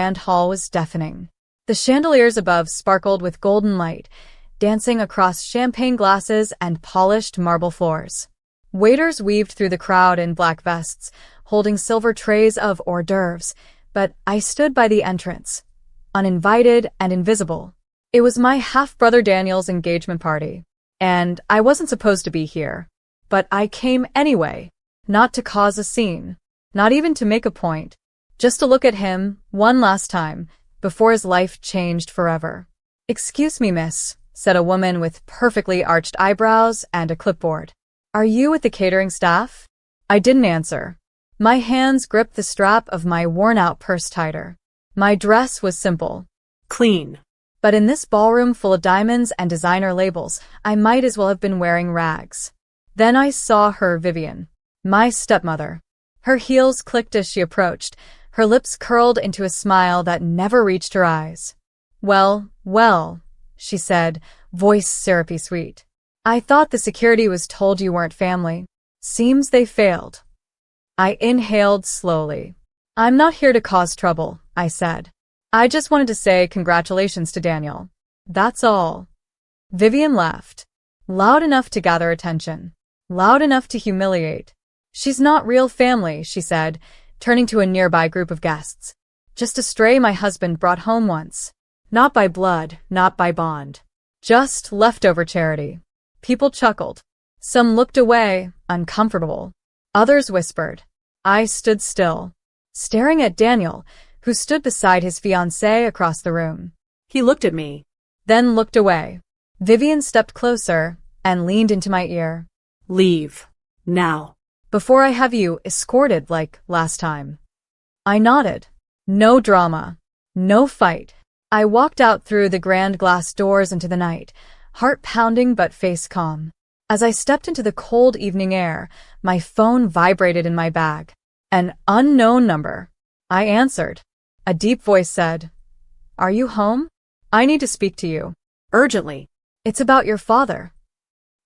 grand hall was deafening. The chandeliers above sparkled with golden light, dancing across champagne glasses and polished marble floors. Waiters weaved through the crowd in black vests, holding silver trays of hors d'oeuvres, but I stood by the entrance, uninvited and invisible. It was my half-brother Daniel's engagement party, and I wasn't supposed to be here. But I came anyway, not to cause a scene, not even to make a point, just to look at him one last time before his life changed forever. "Excuse me, miss," said a woman with perfectly arched eyebrows and a clipboard. "Are you with the catering staff?" I didn't answer. My hands gripped the strap of my worn-out purse tighter. My dress was simple. Clean. But in this ballroom full of diamonds and designer labels, I might as well have been wearing rags. Then I saw her, Vivian, my stepmother. Her heels clicked as she approached, her lips curled into a smile that never reached her eyes. "Well, well," she said, voice syrupy sweet. "I thought the security was told you weren't family. Seems they failed." I inhaled slowly. "I'm not here to cause trouble," I said. "I just wanted to say congratulations to Daniel. That's all." Vivian laughed. Loud enough to gather attention. Loud enough to humiliate. "She's not real family," she said, turning to a nearby group of guests. "Just a stray my husband brought home once. Not by blood, not by bond. Just leftover charity." People chuckled. Some looked away, uncomfortable. Others whispered. I stood still, staring at Daniel, who stood beside his fiancée across the room. He looked at me, then looked away. Vivian stepped closer and leaned into my ear. "Leave. Now. Before I have you escorted like last time." I nodded. No drama. No fight. I walked out through the grand glass doors into the night, heart pounding but face calm. As I stepped into the cold evening air, my phone vibrated in my bag. An unknown number. I answered. A deep voice said, "Are you home? I need to speak to you. Urgently." "It's about your father."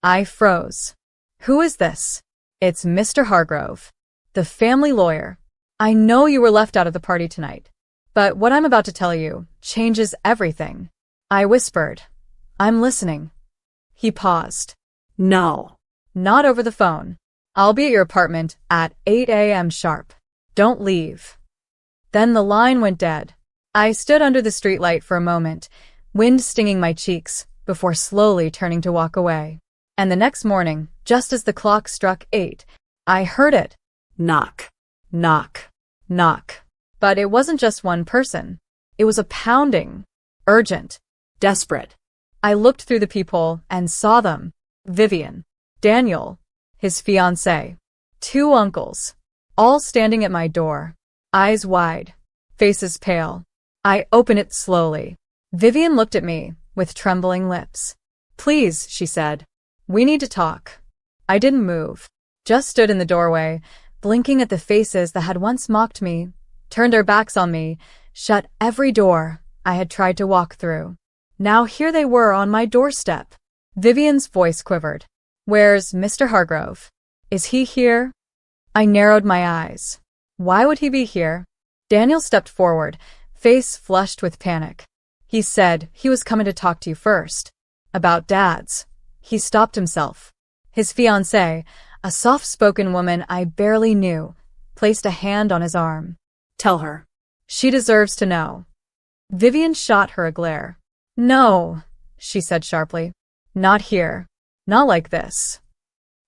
I froze. "Who is this?" "It's Mr. Hargrove, the family lawyer. I know you were left out of the party tonight, but what I'm about to tell you changes everything." I whispered, "I'm listening." He paused. "No. Not over the phone. I'll be at your apartment at 8 a.m. sharp. Don't leave." Then the line went dead. I stood under the streetlight for a moment, wind stinging my cheeks, before slowly turning to walk away. And the next morning, just as the clock struck 8, I heard it. Knock. Knock. Knock. But it wasn't just one person. It was a pounding. Urgent. Desperate. I looked through the peephole and saw them. Vivian. Daniel. His fiancée. 2 uncles. All standing at my door. Eyes wide. Faces pale. I opened it slowly. Vivian looked at me with trembling lips. "Please," she said. "We need to talk." I didn't move. Just stood in the doorway, blinking at the faces that had once mocked me, turned their backs on me, shut every door I had tried to walk through. Now here they were on my doorstep. Vivian's voice quivered. "Where's Mr. Hargrove? Is he here?" I narrowed my eyes. Why would he be here? Daniel stepped forward, face flushed with panic. He said he was coming to talk to you first. About Dad's. He stopped himself. His fiancée, a soft-spoken woman I barely knew, placed a hand on his arm. "Tell her. She deserves to know." Vivian shot her a glare. "No," she said sharply. "Not here. Not like this."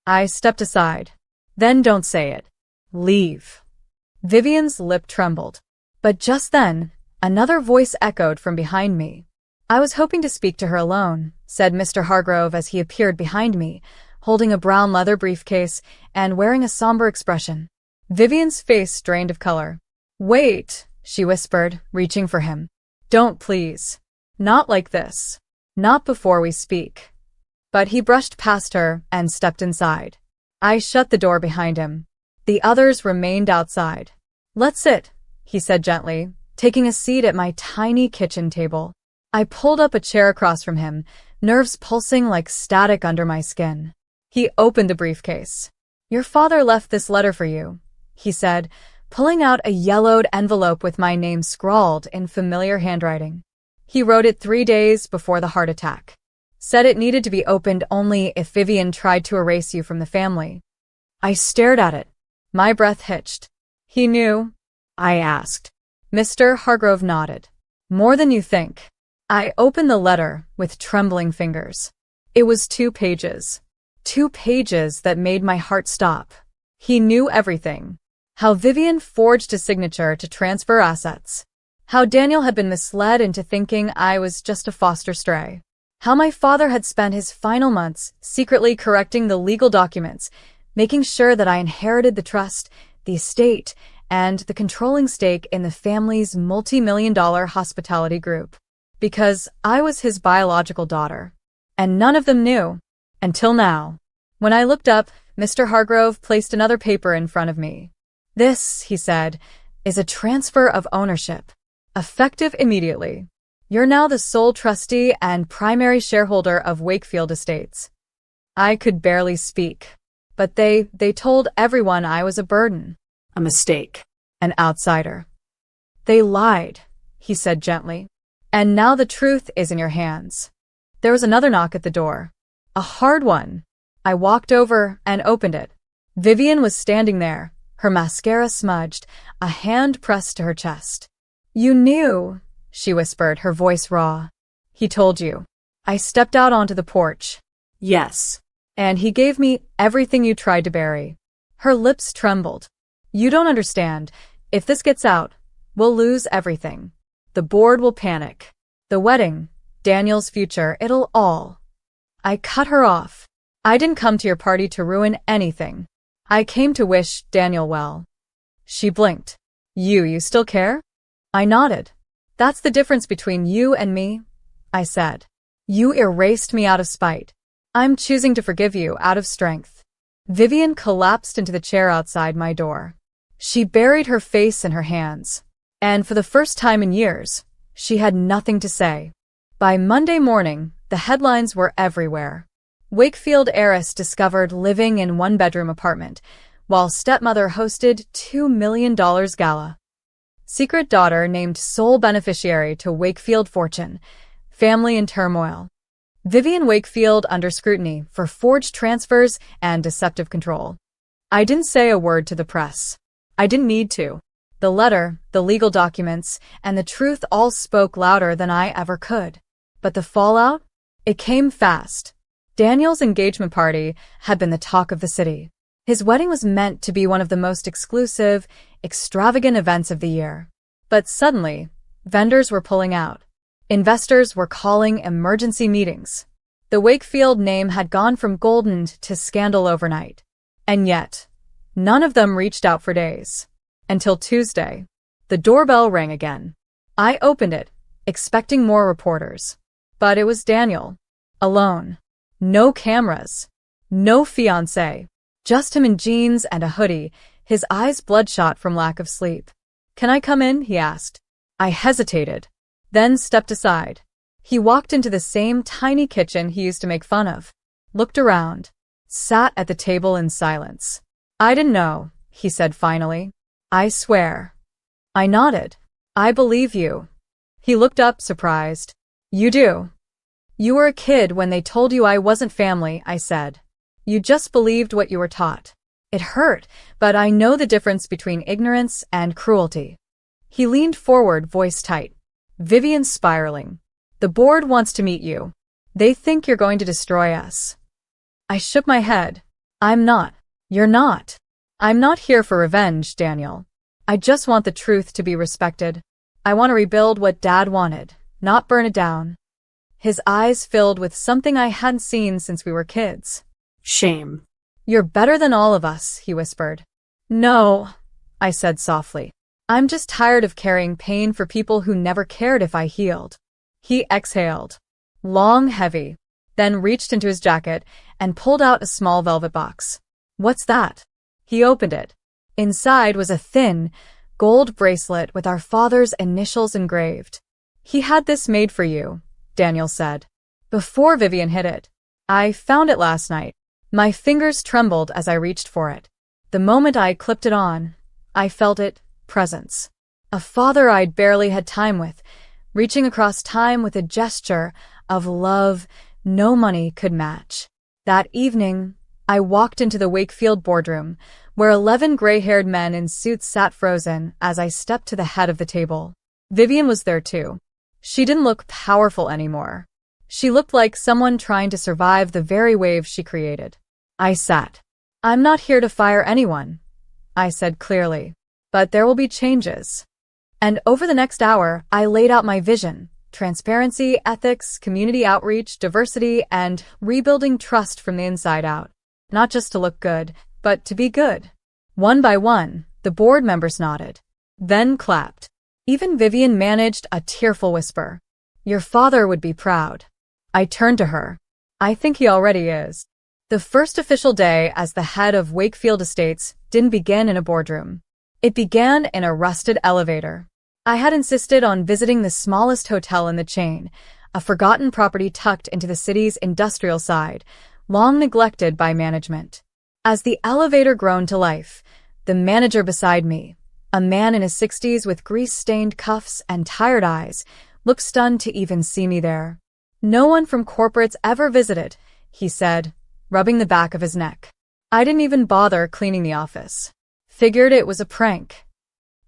I stepped aside. "Then don't say it. Leave." Vivian's lip trembled. But just then, another voice echoed from behind me. "I was hoping to speak to her alone," said Mr. Hargrove as he appeared behind me, holding a brown leather briefcase and wearing a somber expression. Vivian's face drained of color. "Wait," she whispered, reaching for him. "Don't, please. Not like this. Not before we speak." But he brushed past her and stepped inside. I shut the door behind him. The others remained outside. "Let's sit," he said gently, taking a seat at my tiny kitchen table. I pulled up a chair across from him, nerves pulsing like static under my skin. He opened the briefcase. "Your father left this letter for you," he said, pulling out a yellowed envelope with my name scrawled in familiar handwriting. He wrote it 3 days before the heart attack. Said it needed to be opened only if Vivian tried to erase you from the family. I stared at it. My breath hitched. He knew? I asked. Mr. Hargrove nodded. More than you think. I opened the letter with trembling fingers. It was 2 pages. 2 pages that made my heart stop. He knew everything. How Vivian forged a signature to transfer assets. How Daniel had been misled into thinking I was just a foster stray. How my father had spent his final months secretly correcting the legal documents, making sure that I inherited the trust, the estate, and the controlling stake in the family's multi-million-dollar hospitality group. Because I was his biological daughter. And none of them knew. Until now. When I looked up, Mr. Hargrove placed another paper in front of me. This, he said, is a transfer of ownership. Effective immediately. You're now the sole trustee and primary shareholder of Wakefield Estates. I could barely speak. But they told everyone I was a burden. A mistake. An outsider. They lied, he said gently. And now the truth is in your hands. There was another knock at the door. A hard one. I walked over and opened it. Vivian was standing there, her mascara smudged, a hand pressed to her chest. You knew, she whispered, her voice raw. He told you. I stepped out onto the porch. Yes. And he gave me everything you tried to bury. Her lips trembled. You don't understand. If this gets out, we'll lose everything. The board will panic. The wedding, Daniel's future, it'll all. I cut her off. I didn't come to your party to ruin anything. I came to wish Daniel well. She blinked. You still care? I nodded. That's the difference between you and me, I said. You erased me out of spite. I'm choosing to forgive you out of strength. Vivian collapsed into the chair outside my door. She buried her face in her hands. And for the first time in years, she had nothing to say. By Monday morning, the headlines were everywhere. Wakefield heiress discovered living in one-bedroom apartment, while stepmother hosted $2 million gala. Secret daughter named sole beneficiary to Wakefield fortune. Family in turmoil. Vivian Wakefield under scrutiny for forged transfers and deceptive control. I didn't say a word to the press. I didn't need to. The letter, the legal documents, and the truth all spoke louder than I ever could. But the fallout? It came fast. Daniel's engagement party had been the talk of the city. His wedding was meant to be one of the most exclusive, extravagant events of the year. But suddenly, vendors were pulling out. Investors were calling emergency meetings. The Wakefield name had gone from golden to scandal overnight. And yet, none of them reached out for days. Until Tuesday. The doorbell rang again. I opened it, expecting more reporters. But it was Daniel. Alone. No cameras. No fiancé. Just him in jeans and a hoodie, his eyes bloodshot from lack of sleep. Can I come in? He asked. I hesitated. Then stepped aside. He walked into the same tiny kitchen he used to make fun of. Looked around. Sat at the table in silence. I didn't know, he said finally. I swear. I nodded. I believe you. He looked up, surprised. You do. You were a kid when they told you I wasn't family, I said. You just believed what you were taught. It hurt, but I know the difference between ignorance and cruelty. He leaned forward, voice tight. Vivian's spiraling. The board wants to meet you. They think you're going to destroy us. I shook my head. I'm not. You're not. I'm not here for revenge, Daniel. I just want the truth to be respected. I want to rebuild what Dad wanted, not burn it down. His eyes filled with something I hadn't seen since we were kids. Shame. You're better than all of us, he whispered. No, I said softly. I'm just tired of carrying pain for people who never cared if I healed. He exhaled. Long, heavy, then reached into his jacket and pulled out a small velvet box. What's that? He opened it. Inside was a thin, gold bracelet with our father's initials engraved. He had this made for you, Daniel said. Before Vivian hid it. I found it last night. My fingers trembled as I reached for it. The moment I clipped it on, I felt it, presence. A father I'd barely had time with, reaching across time with a gesture of love no money could match. That evening, I walked into the Wakefield boardroom, where 11 gray-haired men in suits sat frozen as I stepped to the head of the table. Vivian was there too. She didn't look powerful anymore. She looked like someone trying to survive the very waves she created. I sat. "I'm not here to fire anyone," I said clearly, "but there will be changes." And over the next hour, I laid out my vision: transparency, ethics, community outreach, diversity, and rebuilding trust from the inside out. Not just to look good, but to be good. One by one, the board members nodded, then clapped. Even Vivian managed a tearful whisper. "Your father would be proud." I turned to her. "I think he already is." The first official day as the head of Wakefield Estates didn't begin in a boardroom. It began in a rusted elevator. I had insisted on visiting the smallest hotel in the chain, a forgotten property tucked into the city's industrial side, long neglected by management. As the elevator groaned to life, the manager beside me, a man in his 60s with grease-stained cuffs and tired eyes, looked stunned to even see me there. "No one from corporate's ever visited," he said, rubbing the back of his neck. I didn't even bother cleaning the office. Figured it was a prank.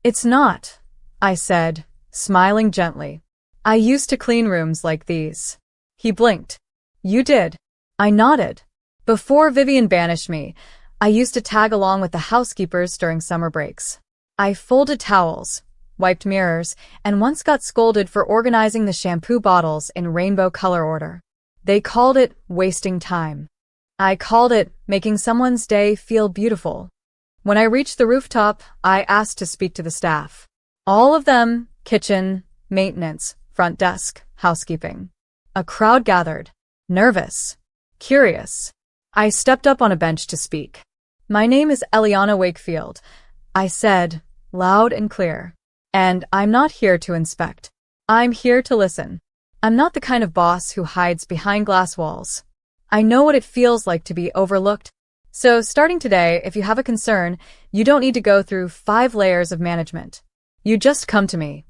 "It's not," I said, smiling gently. "I used to clean rooms like these." He blinked. "You did?" I nodded. Before Vivian banished me, I used to tag along with the housekeepers during summer breaks. I folded towels, wiped mirrors, and once got scolded for organizing the shampoo bottles in rainbow color order. They called it wasting time. I called it making someone's day feel beautiful. When I reached the rooftop, I asked to speak to the staff. All of them: kitchen, maintenance, front desk, housekeeping. A crowd gathered, nervous, curious. I stepped up on a bench to speak. "My name is Eliana Wakefield," I said, loud and clear. "And I'm not here to inspect. I'm here to listen. I'm not the kind of boss who hides behind glass walls. I know what it feels like to be overlooked. So starting today, if you have a concern, you don't need to go through 5 layers of management. You just come to me."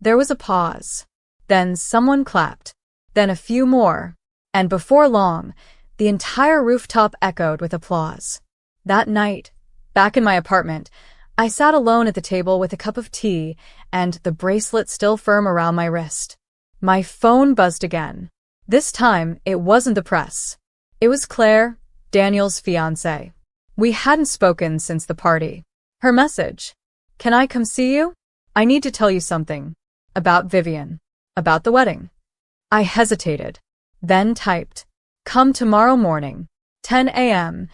There was a pause. Then someone clapped. Then a few more. And before long, the entire rooftop echoed with applause. That night, back in my apartment, I sat alone at the table with a cup of tea and the bracelet still firm around my wrist. My phone buzzed again. This time, it wasn't the press. It was Claire, Daniel's fiancée. We hadn't spoken since the party. Her message: "Can I come see you? I need to tell you something. About Vivian. About the wedding." I hesitated. Then typed, "Come tomorrow morning, 10 a.m.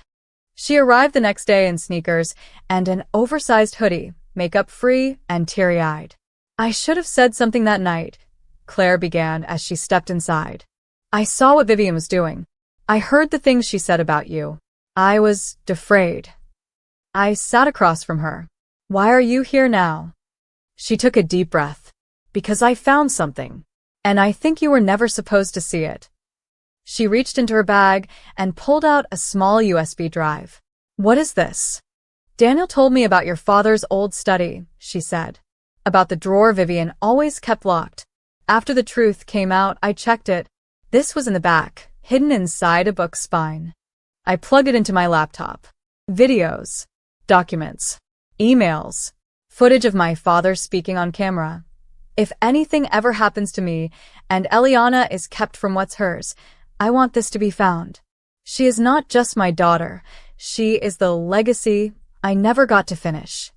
She arrived the next day in sneakers and an oversized hoodie, makeup free and teary-eyed. "I should have said something that night," Claire began as she stepped inside. "I saw what Vivian was doing. I heard the things she said about you. I was afraid." I sat across from her. "Why are you here now?" She took a deep breath. "Because I found something. And I think you were never supposed to see it." She reached into her bag and pulled out a small USB drive. "What is this?" "Daniel told me about your father's old study," she said. "About the drawer Vivian always kept locked. After the truth came out, I checked it. This was in the back, hidden inside a book's spine." I plugged it into my laptop. Videos, documents, emails, footage of my father speaking on camera. If anything ever happens to me and Eliana is kept from what's hers, I want this to be found. She is not just my daughter. She is the legacy I never got to finish.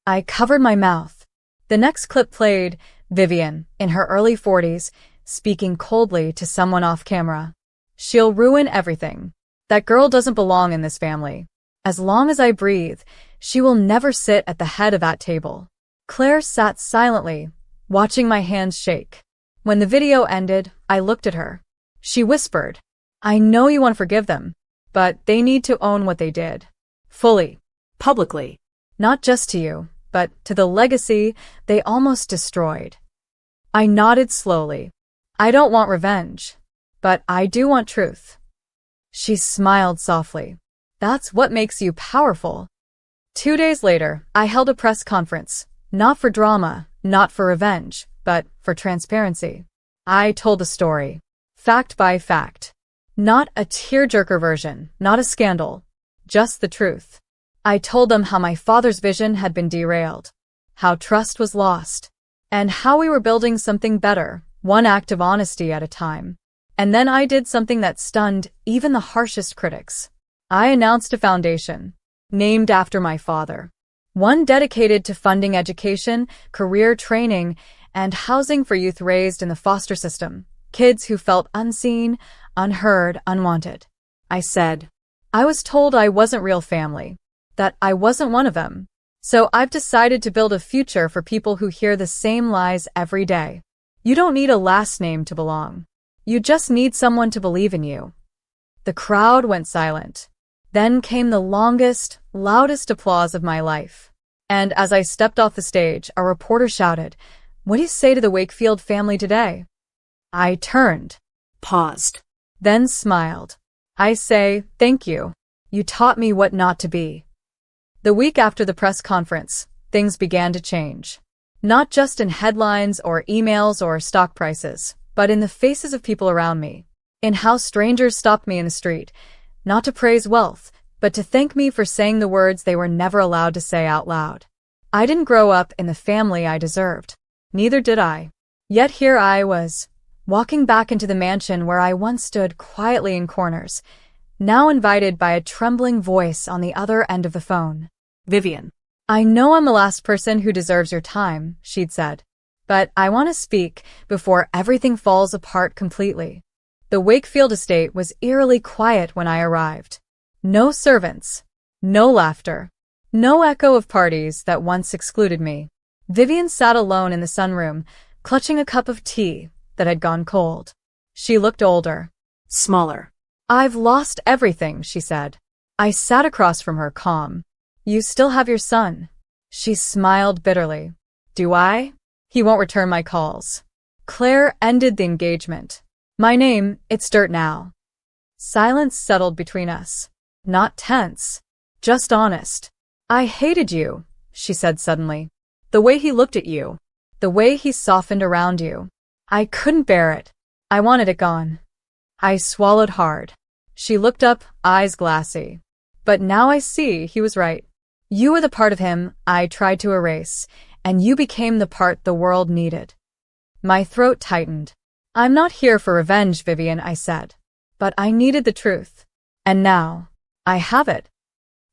I covered my mouth. The next clip played: Vivian, in her early 40s, speaking coldly to someone off camera. "She'll ruin everything. That girl doesn't belong in this family. As long as I breathe, she will never sit at the head of that table." Claire sat silently, watching my hands shake. When the video ended, I looked at her. She whispered, "I know you want to forgive them, but they need to own what they did. Fully. Publicly. Not just to you, but to the legacy they almost destroyed." I nodded slowly. "I don't want revenge, but I do want truth." She smiled softly. "That's what makes you powerful." 2 days later, I held a press conference. Not for drama, not for revenge, but for transparency. I told the story. Fact by fact. Not a tearjerker version, not a scandal. Just the truth. I told them how my father's vision had been derailed, how trust was lost, and how we were building something better, one act of honesty at a time. And then I did something that stunned even the harshest critics. I announced a foundation, named after my father. One dedicated to funding education, career training, and housing for youth raised in the foster system, kids who felt unseen, unheard, unwanted. I said, I was told I wasn't real family, that I wasn't one of them. So I've decided to build a future for people who hear the same lies every day. You don't need a last name to belong. You just need someone to believe in you. The crowd went silent. Then came the longest, loudest applause of my life. And as I stepped off the stage, a reporter shouted, "What do you say to the Wakefield family today?" I turned, Paused. then smiled. I say, thank you. You taught me what not to be. The week after the press conference, things began to change. Not just in headlines or emails or stock prices, but in the faces of people around me. In how strangers stopped me in the street, not to praise wealth, but to thank me for saying the words they were never allowed to say out loud. I didn't grow up in the family I deserved. Neither did I. Yet here I was, walking back into the mansion where I once stood quietly in corners, now invited by a trembling voice on the other end of the phone. Vivian. I know I'm the last person who deserves your time, she'd said. But I want to speak before everything falls apart completely. The Wakefield estate was eerily quiet when I arrived. No servants. No laughter. No echo of parties that once excluded me. Vivian sat alone in the sunroom, clutching a cup of tea that had gone cold. She looked older. Smaller. I've lost everything, she said. I sat across from her, calm. You still have your son. She smiled bitterly. Do I? He won't return my calls. Claire ended the engagement. My name, it's dirt now. Silence settled between us. Not tense. Just honest. I hated you, she said suddenly. The way he looked at you. The way he softened around you. I couldn't bear it. I wanted it gone. I swallowed hard. She looked up, eyes glassy. But now I see he was right. You were the part of him I tried to erase, and you became the part the world needed. My throat tightened. I'm not here for revenge, Vivian, I said. But I needed the truth. And now, I have it.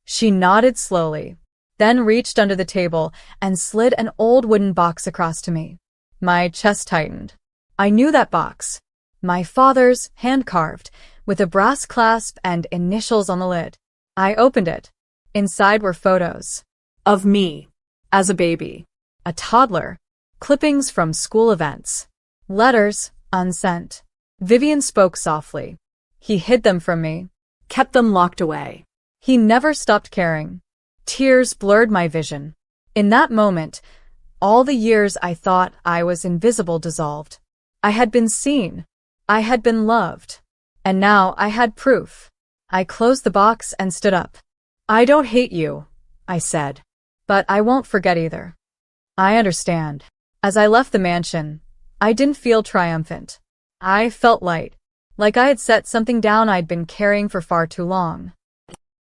She nodded slowly, then reached under the table and slid an old wooden box across to me. My chest tightened. I knew that box. My father's, hand-carved, with a brass clasp and initials on the lid. I opened it. Inside were photos. Of me. As a baby. A toddler. Clippings from school events. Letters, unsent. Vivian spoke softly. He hid them from me. Kept them locked away. He never stopped caring. Tears blurred my vision. In that moment, all the years I thought I was invisible dissolved. I had been seen. I had been loved. And now I had proof. I closed the box and stood up. I don't hate you, I said. But I won't forget either. I understand. As I left the mansion, I didn't feel triumphant. I felt light, like I had set something down I'd been carrying for far too long.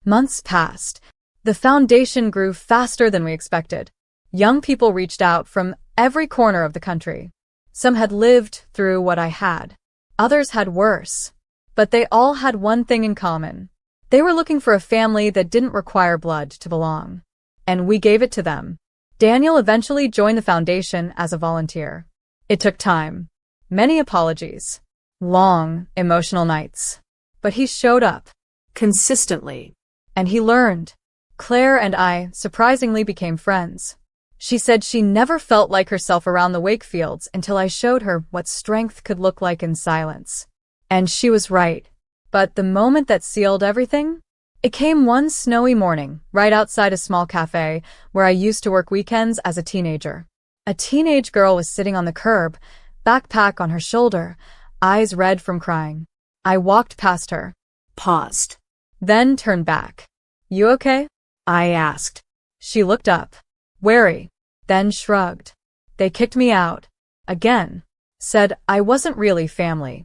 Months passed. The foundation grew faster than we expected. Young people reached out from every corner of the country. Some had lived through what I had. Others had worse. But they all had one thing in common. They were looking for a family that didn't require blood to belong. And we gave it to them. Daniel eventually joined the foundation as a volunteer. It took time. Many apologies. Long, emotional nights. But he showed up. Consistently. And he learned. Claire and I surprisingly became friends. She said she never felt like herself around the Wakefields until I showed her what strength could look like in silence. And she was right. But the moment that sealed everything? It came one snowy morning, right outside a small cafe where I used to work weekends as a teenager. A teenage girl was sitting on the curb, backpack on her shoulder, eyes red from crying. I walked past her. Paused. Then turned back. You okay? I asked. She looked up, wary, then shrugged. They kicked me out. Again. Said I wasn't really family.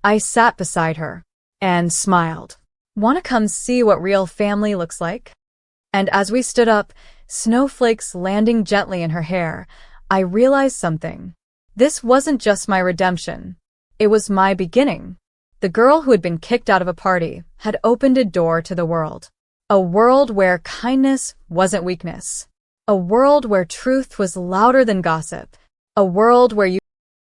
I sat beside her and smiled. "Want to come see what real family looks like?" And as we stood up, snowflakes landing gently in her hair, I realized something. This wasn't just my redemption. It was my beginning. The girl who had been kicked out of a party had opened a door to the world. A world where kindness wasn't weakness. A world where truth was louder than gossip. A world where you